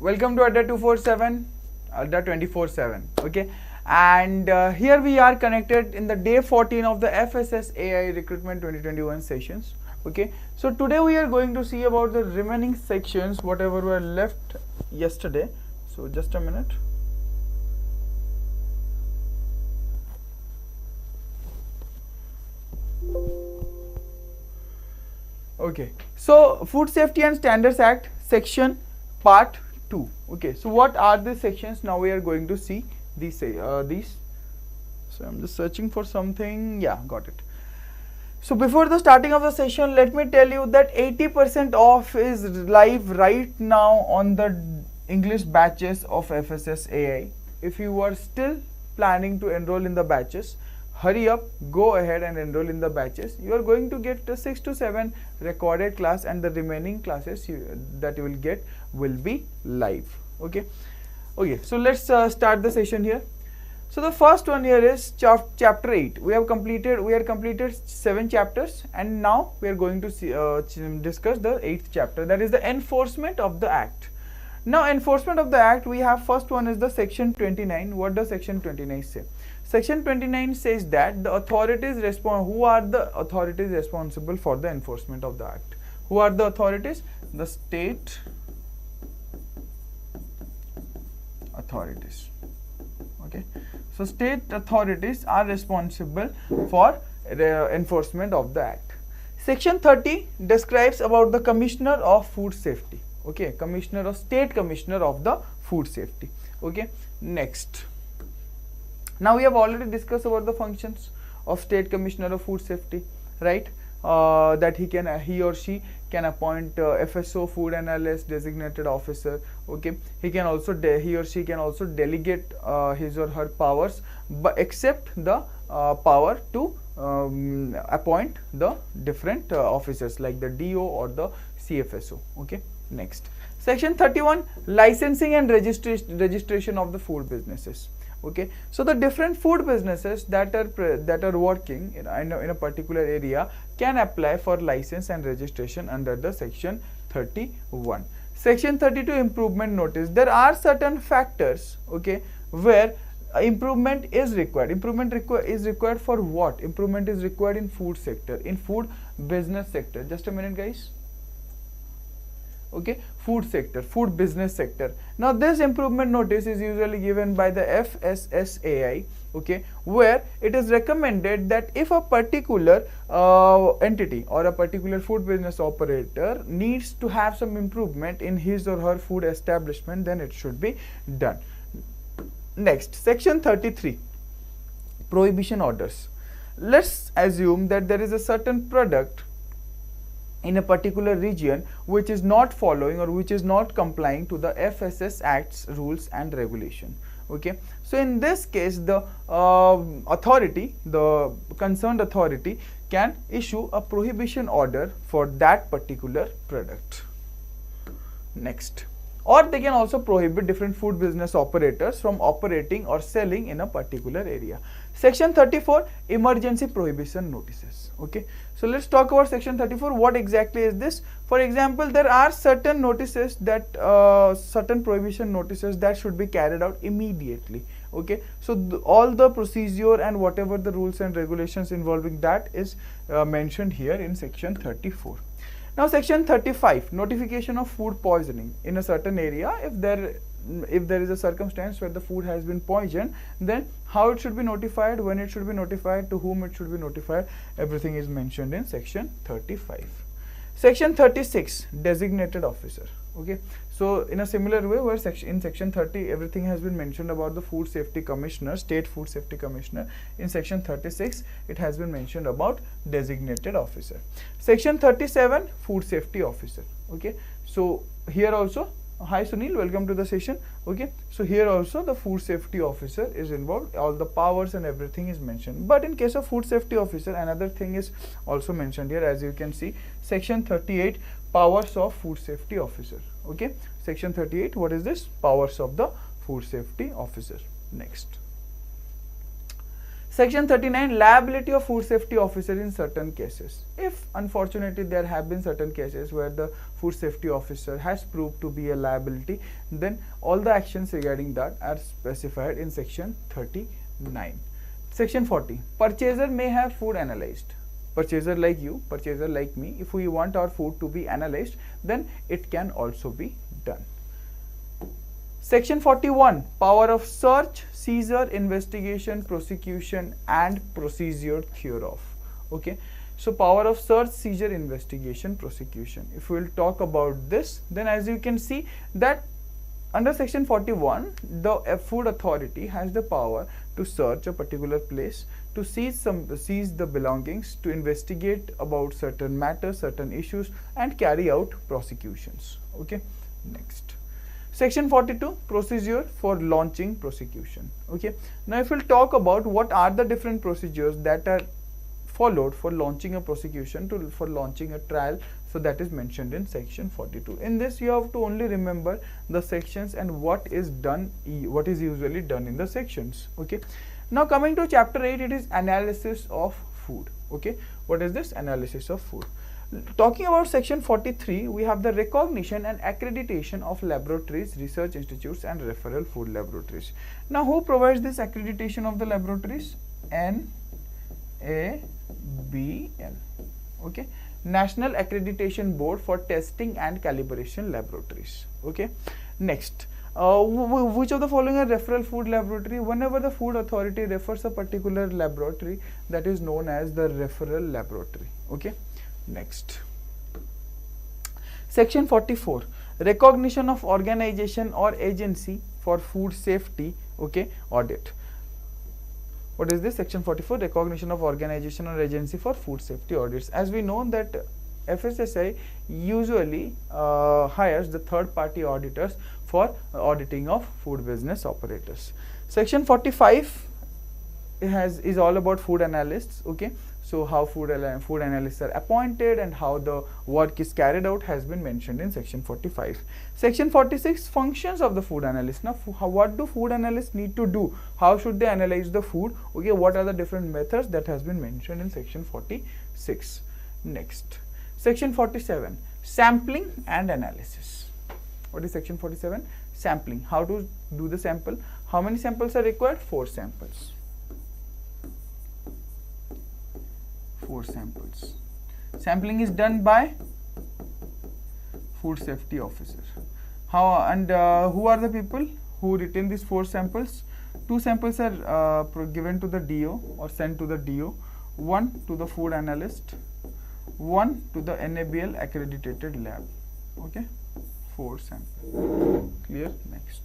Welcome to Adda 247, Adda 24/7. Okay, and here we are connected in the day 14 of the Fssai Recruitment 2021 sessions. Okay, so today we are going to see about the remaining sections, whatever were left yesterday. So just a minute. Okay, so Food Safety and Standards Act section part 2. Okay, so what are the sections? Now we are going to see these. So I'm just searching for something. Yeah, got it. So before the starting of the session, let me tell you that 80% off is live right now on the English batches of Fssai. If you are still planning to enroll in the batches, hurry up, go ahead and enroll in the batches. You are going to get 6 to 7 recorded class, and the remaining classes that you will get will be live. Okay, so let's start the session here. So the first one here is chapter 8. We are completed 7 chapters, and now we are going to see, discuss the 8th chapter, that is the enforcement of the act. Now enforcement of the act, we have first one is the section 29. What does section 29 say? Section 29 says that the authorities who are the authorities responsible for the enforcement of the act? Who are the authorities? The state authorities. Okay, so state authorities are responsible for enforcement of the act. Section 30 describes about the Commissioner of Food Safety. Okay, State Commissioner of the Food Safety. Okay, next. Now we have already discussed about the functions of State Commissioner of Food Safety, right? That he or she can appoint FSO, food analyst, designated officer. Okay, he or she can also delegate his or her powers, but except the power to appoint the different officers like the DO or the CFSO. Okay, next. Section 31, licensing and registration of the food businesses. Okay, so the different food businesses that are working in a particular area can apply for license and registration under the section 31. Section 32, improvement notice. There are certain factors, okay, where improvement is required. Is required for what? Improvement is required in food sector, in food business sector. Just a minute, guys. Okay, food sector, food business sector. Now this improvement notice is usually given by the Fssai, okay, where it is recommended that if a particular entity or a particular food business operator needs to have some improvement in his or her food establishment, then it should be done. Next, section 33, prohibition orders. Let's assume that there is a certain product in a particular region which is not following or which is not complying to the FSS Act's rules and regulation. Okay, so in this case, the concerned authority can issue a prohibition order for that particular product. Next, or they can also prohibit different food business operators from operating or selling in a particular area. Section 34, emergency prohibition notices. Okay, so let's talk about section 34. What exactly is this? For example, there are certain notices that certain prohibition notices that should be carried out immediately. Okay, so all the procedure and whatever the rules and regulations involving that is mentioned here in section 34. Now section 35, notification of food poisoning in a certain area. If there is a circumstance where the food has been poisoned, then how it should be notified, when it should be notified, to whom it should be notified, everything is mentioned in section 35. Section 36, designated officer. Okay, so in a similar way, where in section 30 everything has been mentioned about the food safety commissioner, state food safety commissioner, in section 36 it has been mentioned about designated officer. Section 37, food safety officer. Okay, so here also, hi Sunil, welcome to the session. Okay, so here also the food safety officer is involved, all the powers and everything is mentioned. But in case of food safety officer, another thing is also mentioned here, as you can see, section 38, powers of food safety officer. Okay, section 38, what is this? Powers of the food safety officer. Next, Section 39, liability of food safety officer in certain cases. If unfortunately there have been certain cases where the food safety officer has proved to be a liability, then all the actions regarding that are specified in section 39. Section 40, purchaser may have food analyzed. Purchaser like you, purchaser like me, if we want our food to be analyzed, then it can also be done. Section 41, power of search, seizure, investigation, prosecution and procedure thereof. Okay, so power of search, seizure, investigation, prosecution. If we will talk about this, then as you can see that under section 41, the food authority has the power to search a particular place, to seize the belongings, to investigate about certain matters, certain issues and carry out prosecutions. Okay, next. Section 42, procedure for launching prosecution. Okay, now if we'll talk about what are the different procedures that are followed for launching a prosecution, for launching a trial, so that is mentioned in section 42. In this you have to only remember the sections and what is usually done in the sections. Okay, now coming to chapter 8, it is analysis of food. Okay, what is this analysis of food? Talking about section 43, we have the recognition and accreditation of laboratories, research institutes and referral food laboratories. Now who provides this accreditation of the laboratories? NABL. Okay, National Accreditation Board for Testing and Calibration Laboratories. Okay, next. Which of the following are referral food laboratory? Whenever the food authority refers a particular laboratory, that is known as the referral laboratory. Okay, next. Section 44, recognition of organization or agency for food safety. Okay, audit. What is this? Section 44, recognition of organization or agency for food safety audits. As we know that FSSI usually hires the third party auditors for auditing of food business operators. Section 45 is all about food analysts. Okay, so how food analysts are appointed and how the work is carried out has been mentioned in section 45. Section 46, functions of the food analyst. Now what do food analysts need to do? How should they analyze the food? Okay, what are the different methods that has been mentioned in section 46. Next, section 47, sampling and analysis. What is section 47? Sampling. How to do the sample? How many samples are required? 4 samples. 4 samples. Sampling is done by food safety officer. How and who are the people who retain these 4 samples? 2 samples are given to the DO or sent to the DO, 1 to the food analyst, 1 to the NABL accredited lab. Okay, 4 samples. Clear? Next.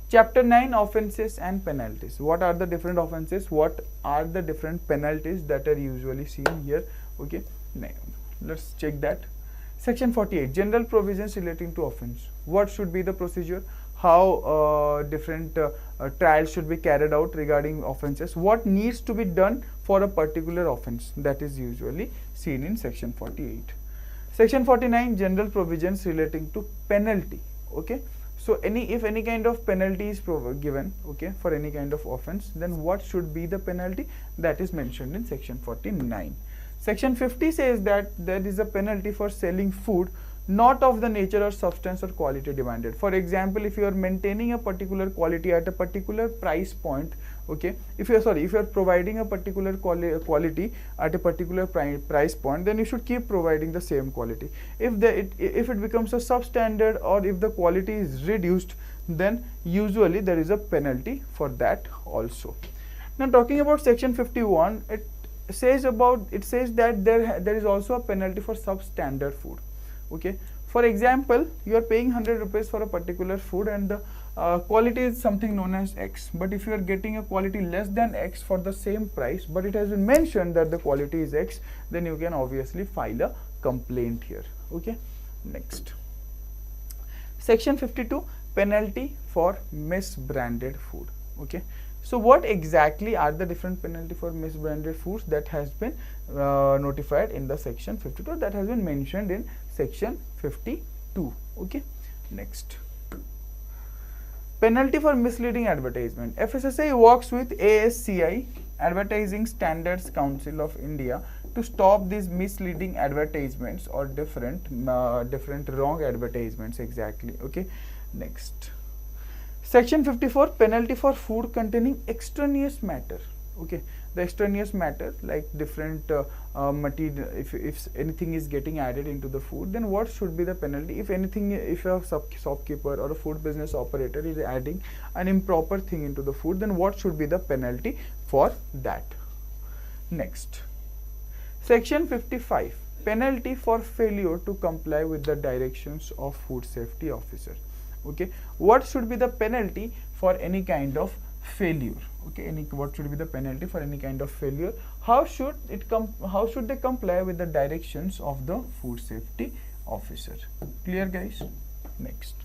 Chapter 9, offences and penalties. What are the different offences? What are the different penalties that are usually seen here? Okay, now let's check that. Section 48, general provisions relating to offence. What should be the procedure? How different trials should be carried out regarding offences? What needs to be done for a particular offence? That is usually seen in section 48. Section 49, general provisions relating to penalty. Okay, so if any kind of penalty is given, okay, for any kind of offence, then what should be the penalty? That is mentioned in section 49. Section 50 says that there is a penalty for selling food not of the nature or substance or quality demanded. For example, if you are maintaining a particular quality at a particular price point, okay, if you are providing a particular quality at a particular price point, then you should keep providing the same quality. If it becomes a substandard or if the quality is reduced, then usually there is a penalty for that also. Now talking about section 51, it says that there is also a penalty for substandard food. Okay, for example, you are paying 100 rupees for a particular food and the quality is something known as X, but if you are getting a quality less than X for the same price, but it has been mentioned that the quality is X, then you can obviously file a complaint here. Okay, next. Section 52, penalty for misbranded food. Okay, so what exactly are the different penalty for misbranded foods that has been notified in the section 52, that has been mentioned in section 52. Okay, next. Penalty for misleading advertisement. FSSI works with ASCI Advertising Standards Council of India to stop these misleading advertisements or different wrong advertisements exactly. Okay, next. Section 54, penalty for food containing extraneous matter. Okay, the extraneous matter like different material, if anything is getting added into the food, then what should be the penalty? If anything, if a shopkeeper or a food business operator is adding an improper thing into the food, then what should be the penalty for that? Next, section 55, penalty for failure to comply with the directions of food safety officer. Okay, what should be the penalty for any kind of failure? Okay, what should be the penalty for any kind of failure? How should they comply with the directions of the food safety officer? Clear, guys? Next,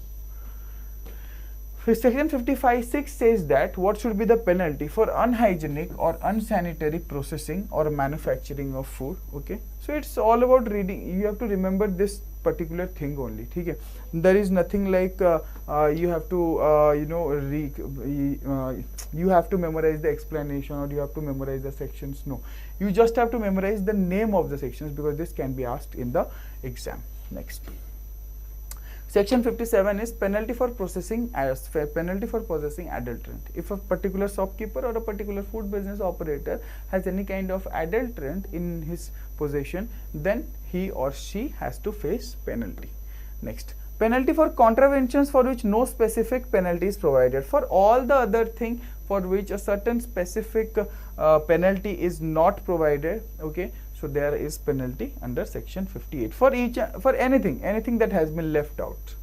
section 55(6) says that what should be the penalty for unhygienic or unsanitary processing or manufacturing of food. Okay, so it's all about reading. You have to remember this particular thing only. Okay, there is nothing like you have to you have to memorize the explanation or you have to memorize the sections. No, you just have to memorize the name of the sections because this can be asked in the exam. Next, section 57 is penalty for possessing adulterant. If a particular shopkeeper or a particular food business operator has any kind of adulterant in his possession, then he or she has to face penalty. Next, penalty for contraventions for which no specific penalty is provided. For all the other thing for which a certain specific penalty is not provided, okay, so there is penalty under section 58 for anything that has been left out.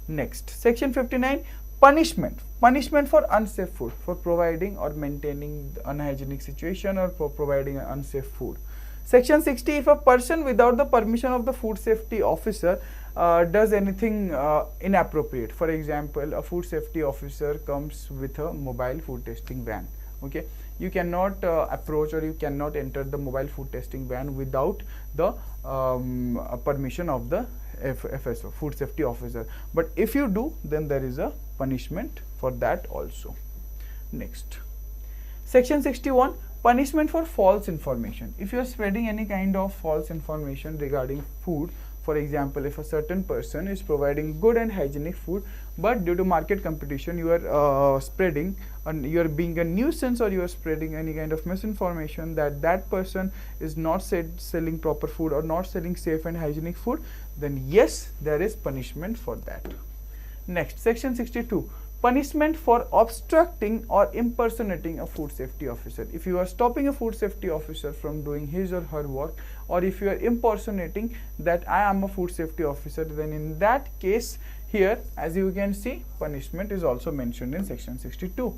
Next, section 59, punishment for unsafe food, for providing or maintaining the unhygienic situation or for providing unsafe food. Section 60, if a person without the permission of the food safety officer does anything inappropriate. For example, a food safety officer comes with a mobile food testing van. Okay, you cannot approach or you cannot enter the mobile food testing van without the permission of the FSO, food safety officer. But if you do, then there is a punishment for that also. Next, section 61, punishment for false information. If you are spreading any kind of false information regarding food, for example, if a certain person is providing good and hygienic food, but due to market competition you are spreading and you are being a nuisance or you are spreading any kind of misinformation that that person is not selling proper food or not selling safe and hygienic food, then yes, there is punishment for that. Next, section 62, punishment for obstructing or impersonating a food safety officer. If you are stopping a food safety officer from doing his or her work, or if you are impersonating that I am a food safety officer, then in that case here, as you can see, punishment is also mentioned in section 62.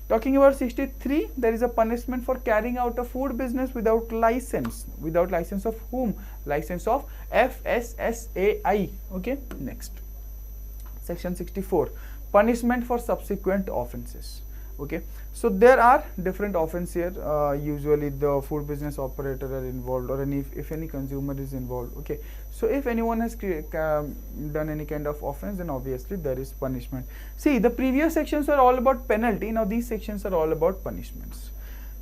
Talking about 63, there is a punishment for carrying out a food business without license. Without license of whom? License of FSSAI. Okay, next, section 64, punishment for subsequent offences. Okay, so there are different offences here. Usually the food business operator are involved, or if any consumer is involved. Okay, so if anyone has done any kind of offense, then obviously there is punishment. See, the previous sections are all about penalty. Now these sections are all about punishments.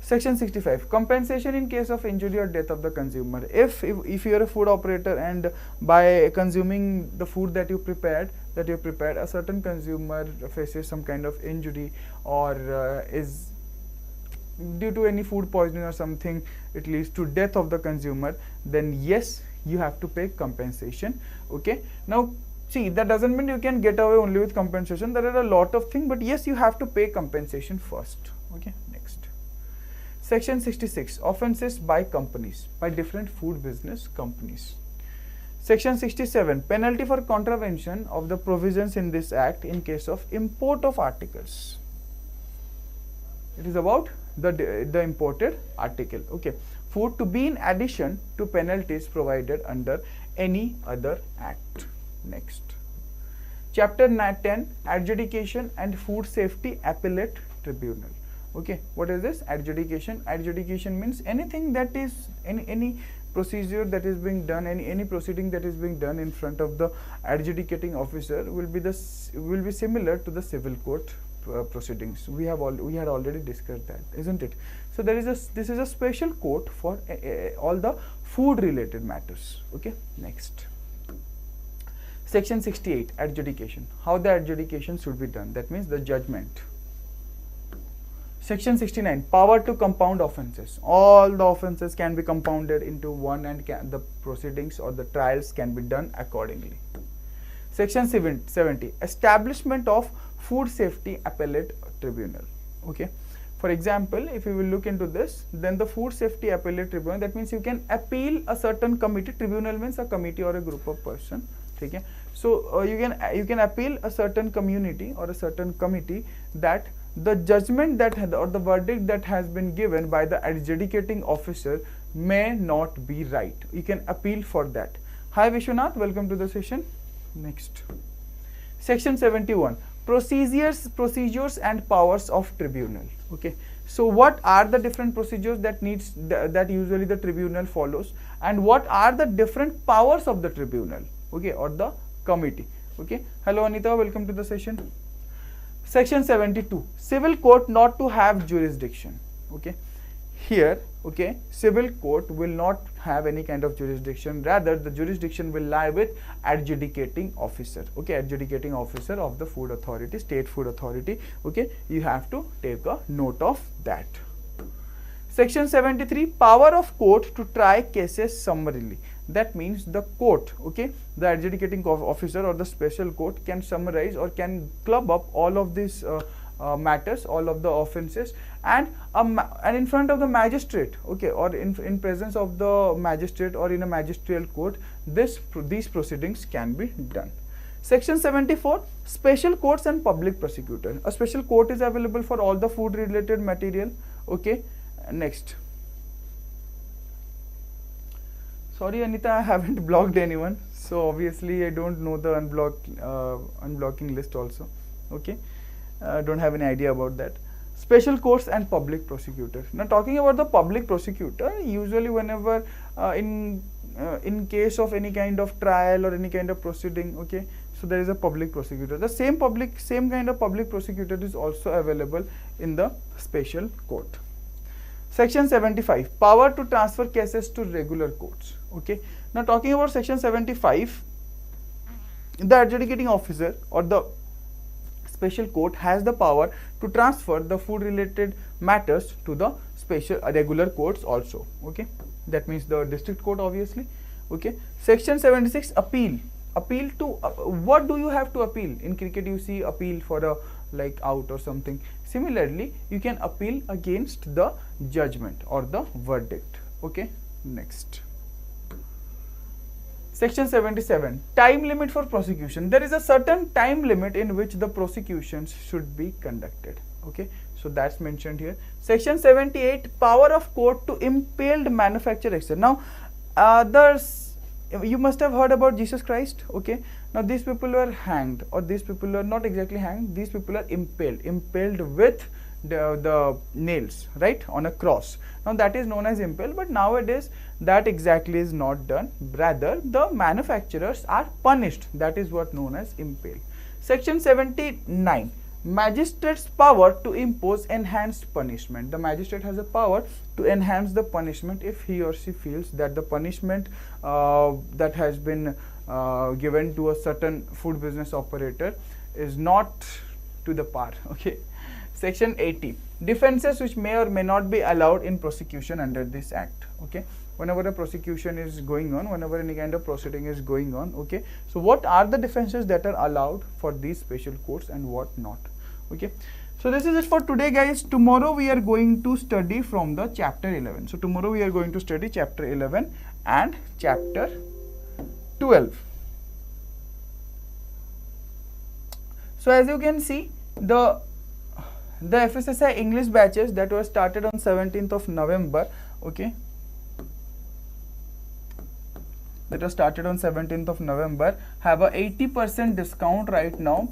Section 65, compensation in case of injury or death of the consumer. If you are a food operator and by consuming the food that you prepared, a certain consumer faces some kind of injury or is due to any food poisoning or something, it leads to death of the consumer, then yes, you have to pay compensation. Okay, now see, that doesn't mean you can get away only with compensation. There are a lot of things, but yes, you have to pay compensation first. Okay, next, section 66, offences by companies, by different food business companies. Section 67, penalty for contravention of the provisions in this act in case of import of articles. It is about the imported article. Okay, food to be in addition to penalties provided under any other act. Next, chapter 10, adjudication and food safety appellate tribunal. Okay, what is this? Adjudication. Adjudication means anything that is any procedure that is being done, any proceeding that is being done in front of the adjudicating officer will be similar to the civil court proceedings. We had already discussed that, isn't it? So this is a special court for all the food related matters. Okay, next. Section 68, adjudication. How the adjudication should be done, that means the judgment. Section 69, power to compound offences. All the offences can be compounded into one, and the proceedings or the trials can be done accordingly. Section 70, establishment of food safety appellate tribunal. Okay, for example, if you will look into this, then the food safety appellate tribunal, that means you can appeal a certain committee. Tribunal means a committee or a group of person. Okay, so you can appeal a certain community or a certain committee that the judgment that or the verdict that has been given by the adjudicating officer may not be right. You can appeal for that. Hi Vishwanath, welcome to the session. Next. Section 71, procedures and powers of tribunal. Okay, so what are the different procedures that usually the tribunal follows, and what are the different powers of the tribunal, okay, or the committee. Okay, hello Anita, welcome to the session. Section 72, civil court not to have jurisdiction. Okay, here, okay, civil court will not have any kind of jurisdiction, rather the jurisdiction will lie with adjudicating officer. Okay, adjudicating officer of the food authority, state food authority. Okay, you have to take a note of that. Section 73, power of court to try cases summarily. That means the court, okay, the adjudicating officer or the special court can summarize or can club up all of these matters, all of the offences, and in front of the magistrate, okay, or in presence of the magistrate or in a magisterial court, these proceedings can be done. Section 74, special courts and public prosecutor. A special court is available for all the food related material. Okay, next. Sorry Anita, I haven't blocked anyone, so obviously I don't know the unblocking list also. Okay, don't have any idea about that. Special courts and public prosecutor. Now talking about the public prosecutor, usually whenever in case of any kind of trial or any kind of proceeding, okay, so there is a public prosecutor. The same kind of public prosecutor is also available in the special court. Section 75, power to transfer cases to regular courts. Okay, now talking about section 75, the adjudicating officer or the special court has the power to transfer the food related matters to the special regular courts also. Okay, that means the district court obviously. Okay, section 76, appeal to what do you have to appeal? In cricket you see appeal for a like out or something. Similarly, you can appeal against the judgment or the verdict. Okay, next. Section 77, time limit for prosecution. There is a certain time limit in which the prosecutions should be conducted. Okay, so that's mentioned here. Section 78, power of court to impaled manufacture etc. Now, you must have heard about Jesus Christ. Okay, now these people were hanged, or these people are not exactly hanged, these people are impaled with the nails, right, on a cross. Now that is known as impale, but nowadays that exactly is not done, rather the manufacturers are punished. That is what known as impale. Section 79, magistrate's power to impose enhanced punishment. The magistrate has a power to enhance the punishment if he or she feels that the punishment that has been given to a certain food business operator is not to the par. Okay. Section 80, defenses which may or may not be allowed in prosecution under this act. Okay, whenever a prosecution is going on, whenever any kind of proceeding is going on, okay, so what are the defenses that are allowed for these special courts and what not? Okay, so this is it for today guys. Tomorrow we are going to study from the chapter 11. So tomorrow we are going to study chapter 11 and chapter 12. So as you can see, the FSSI English batches that were started on 17th of November, okay, that was started on 17th of November, have a 80% discount right now.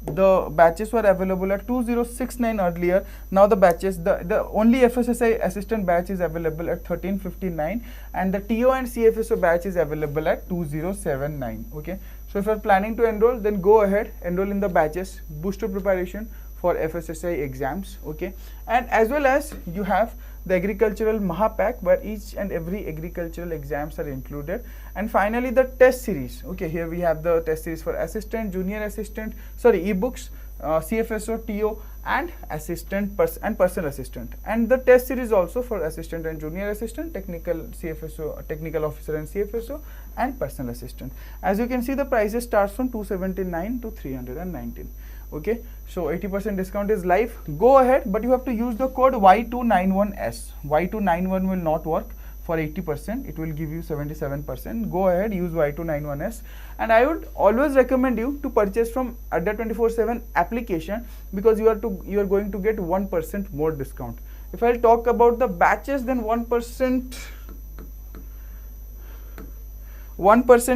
The batches were available at 2069 earlier. Now the batches, the only FSSI assistant batch is available at 1359, and the TO and CFSO batch is available at 2079. Okay, so if you are planning to enroll, then go ahead, enroll in the batches, boost your preparation, for FSSAI exams. Okay, and as well as you have the agricultural Mahapack, where each and every agricultural exams are included. And finally the test series. Okay, here we have the test series for assistant, junior assistant, sorry, ebooks, CFSO, TO, and assistant and personal assistant, and the test series also for assistant and junior assistant, technical CFSO, technical officer and CFSO, and personal assistant. As you can see, the prices starts from 279 to 319. Okay, so 80% discount is live. Go ahead, but you have to use the code Y291S. Y291 will not work for 80%. It will give you 77%. Go ahead, use Y291S. And I would always recommend you to purchase from Adda 24/7 application, because you are going to get 1% more discount. If I'll talk about the batches, then 1%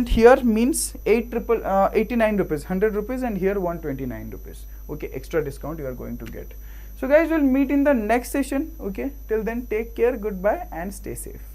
here means 89 rupees, 100 rupees, and here 129 rupees. Okay, extra discount you are going to get. So guys, we'll meet in the next session. Okay, till then, take care, goodbye, and stay safe.